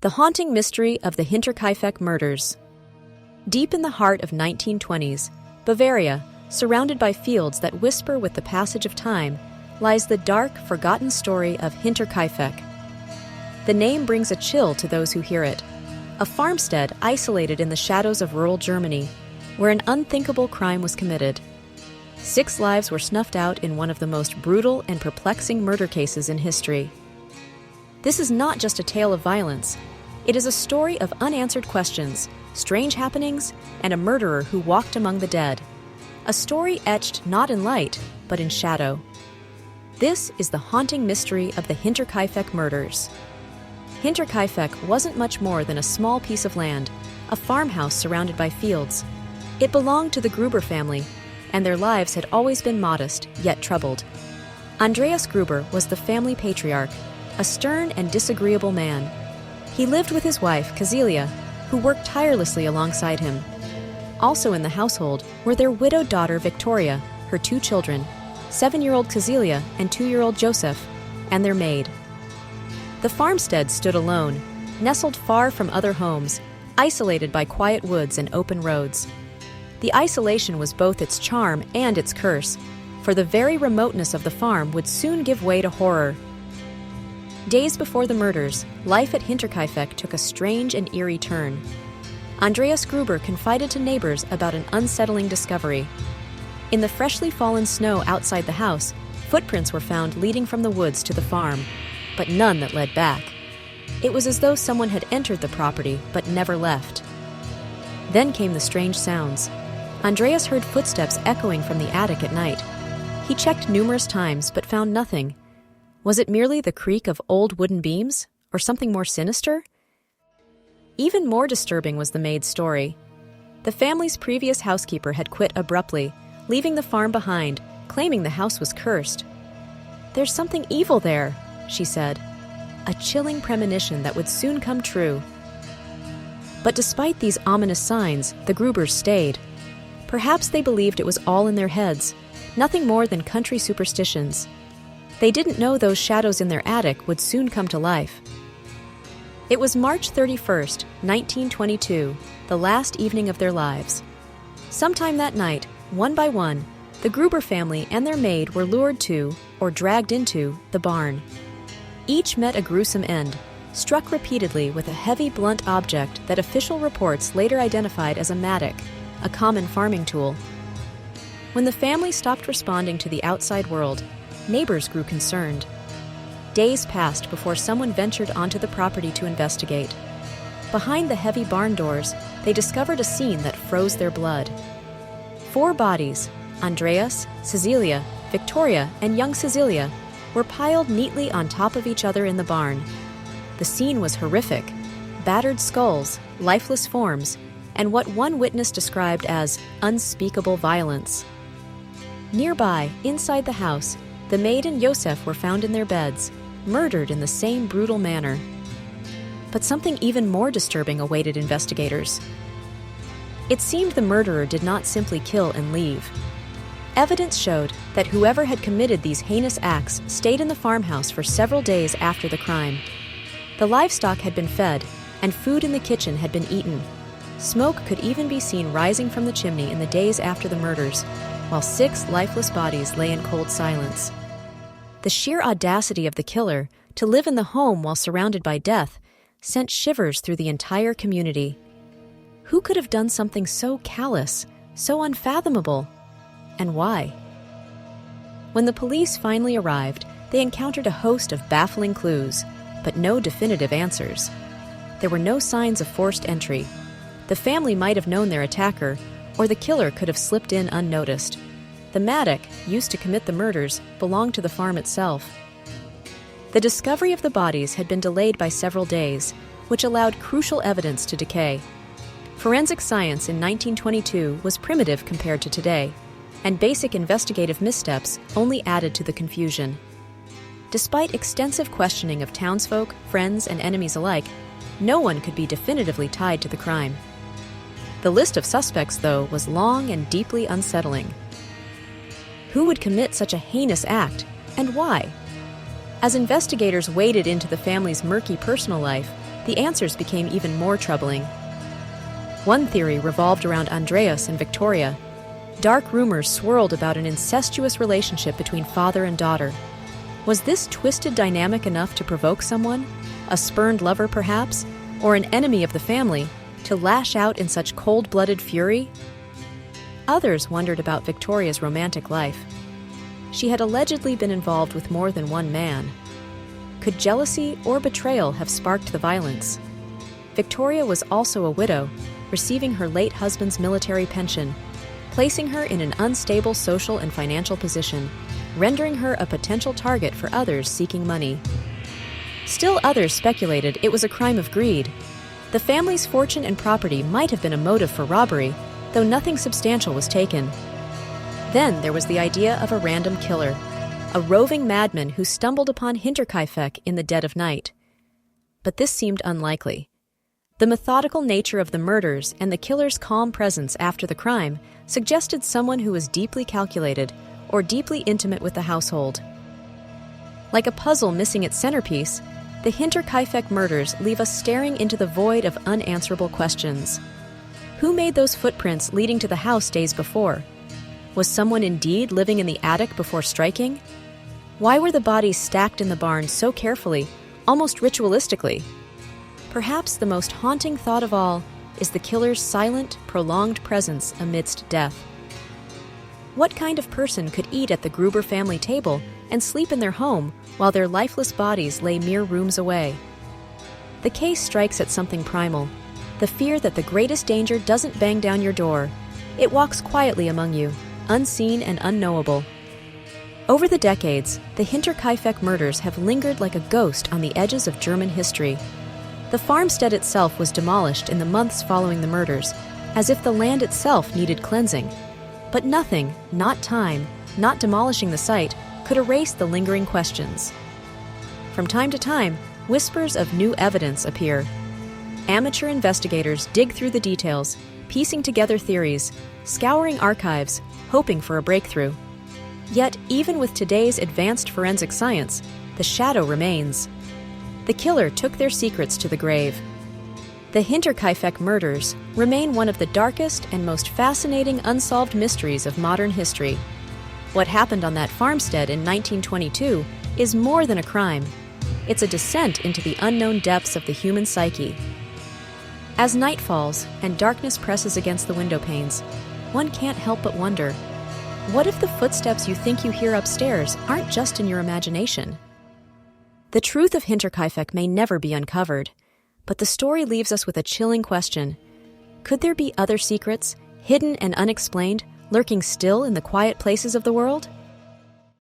The haunting mystery of the Hinterkaifeck murders. Deep in the heart of 1920s, Bavaria, surrounded by fields that whisper with the passage of time, lies the dark, forgotten story of Hinterkaifeck. The name brings a chill to those who hear it. A farmstead isolated in the shadows of rural Germany, where an unthinkable crime was committed. 6 lives were snuffed out in one of the most brutal and perplexing murder cases in history. This is not just a tale of violence. It is a story of unanswered questions, strange happenings, and a murderer who walked among the dead. A story etched not in light, but in shadow. This is the haunting mystery of the Hinterkaifeck murders. Hinterkaifeck wasn't much more than a small piece of land, a farmhouse surrounded by fields. It belonged to the Gruber family, and their lives had always been modest, yet troubled. Andreas Gruber was the family patriarch, a stern and disagreeable man. He lived with his wife, Cecilia, who worked tirelessly alongside him. Also in the household were their widowed daughter, Victoria, her 2 children, 7-year-old Cecilia and 2-year-old Joseph, and their maid. The farmstead stood alone, nestled far from other homes, isolated by quiet woods and open roads. The isolation was both its charm and its curse, for the very remoteness of the farm would soon give way to horror. Days before the murders, life at Hinterkaifeck took a strange and eerie turn. Andreas Gruber confided to neighbors about an unsettling discovery. In the freshly fallen snow outside the house, footprints were found leading from the woods to the farm, but none that led back. It was as though someone had entered the property but never left. Then came the strange sounds. Andreas heard footsteps echoing from the attic at night. He checked numerous times but found nothing. Was it merely the creak of old wooden beams, or something more sinister? Even more disturbing was the maid's story. The family's previous housekeeper had quit abruptly, leaving the farm behind, claiming the house was cursed. "There's something evil there," she said, a chilling premonition that would soon come true. But despite these ominous signs, the Grubers stayed. Perhaps they believed it was all in their heads, nothing more than country superstitions. They didn't know those shadows in their attic would soon come to life. It was March 31st, 1922, the last evening of their lives. Sometime that night, one by one, the Gruber family and their maid were lured to, or dragged into, the barn. Each met a gruesome end, struck repeatedly with a heavy, blunt object that official reports later identified as a mattock, a common farming tool. When the family stopped responding to the outside world, neighbors grew concerned. Days passed before someone ventured onto the property to investigate. Behind the heavy barn doors, they discovered a scene that froze their blood. 4 bodies, Andreas, Cecilia, Victoria, and young Cecilia, were piled neatly on top of each other in the barn. The scene was horrific. Battered skulls, lifeless forms, and what one witness described as unspeakable violence. Nearby, inside the house, the maid and Joseph were found in their beds, murdered in the same brutal manner. But something even more disturbing awaited investigators. It seemed the murderer did not simply kill and leave. Evidence showed that whoever had committed these heinous acts stayed in the farmhouse for several days after the crime. The livestock had been fed, and food in the kitchen had been eaten. Smoke could even be seen rising from the chimney in the days after the murders, while 6 lifeless bodies lay in cold silence. The sheer audacity of the killer to live in the home while surrounded by death sent shivers through the entire community. Who could have done something so callous, so unfathomable? And why? When the police finally arrived, they encountered a host of baffling clues, but no definitive answers. There were no signs of forced entry. The family might have known their attacker, or the killer could have slipped in unnoticed. The mattock, used to commit the murders, belonged to the farm itself. The discovery of the bodies had been delayed by several days, which allowed crucial evidence to decay. Forensic science in 1922 was primitive compared to today, and basic investigative missteps only added to the confusion. Despite extensive questioning of townsfolk, friends, and enemies alike, no one could be definitively tied to the crime. The list of suspects, though, was long and deeply unsettling. Who would commit such a heinous act, and why? As investigators waded into the family's murky personal life, the answers became even more troubling. One theory revolved around Andreas and Victoria. Dark rumors swirled about an incestuous relationship between father and daughter. Was this twisted dynamic enough to provoke someone, a spurned lover perhaps, or an enemy of the family, to lash out in such cold-blooded fury? Others wondered about Victoria's romantic life. She had allegedly been involved with more than one man. Could jealousy or betrayal have sparked the violence? Victoria was also a widow, receiving her late husband's military pension, placing her in an unstable social and financial position, rendering her a potential target for others seeking money. Still others speculated it was a crime of greed. The family's fortune and property might have been a motive for robbery, though nothing substantial was taken. Then there was the idea of a random killer, a roving madman who stumbled upon Hinterkaifeck in the dead of night. But this seemed unlikely. The methodical nature of the murders and the killer's calm presence after the crime suggested someone who was deeply calculated or deeply intimate with the household. Like a puzzle missing its centerpiece, the Hinterkaifeck murders leave us staring into the void of unanswerable questions. Who made those footprints leading to the house days before? Was someone indeed living in the attic before striking? Why were the bodies stacked in the barn so carefully, almost ritualistically? Perhaps the most haunting thought of all is the killer's silent, prolonged presence amidst death. What kind of person could eat at the Gruber family table and sleep in their home while their lifeless bodies lay mere rooms away? The case strikes at something primal, the fear that the greatest danger doesn't bang down your door. It walks quietly among you, unseen and unknowable. Over the decades, the Hinterkaifeck murders have lingered like a ghost on the edges of German history. The farmstead itself was demolished in the months following the murders, as if the land itself needed cleansing. But nothing, not time, not demolishing the site, could erase the lingering questions. From time to time, whispers of new evidence appear. Amateur investigators dig through the details, piecing together theories, scouring archives, hoping for a breakthrough. Yet, even with today's advanced forensic science, the shadow remains. The killer took their secrets to the grave. The Hinterkaifeck murders remain one of the darkest and most fascinating unsolved mysteries of modern history. What happened on that farmstead in 1922 is more than a crime. It's a descent into the unknown depths of the human psyche. As night falls and darkness presses against the window panes, one can't help but wonder, what if the footsteps you think you hear upstairs aren't just in your imagination? The truth of Hinterkaifeck may never be uncovered, but the story leaves us with a chilling question. Could there be other secrets, hidden and unexplained, lurking still in the quiet places of the world?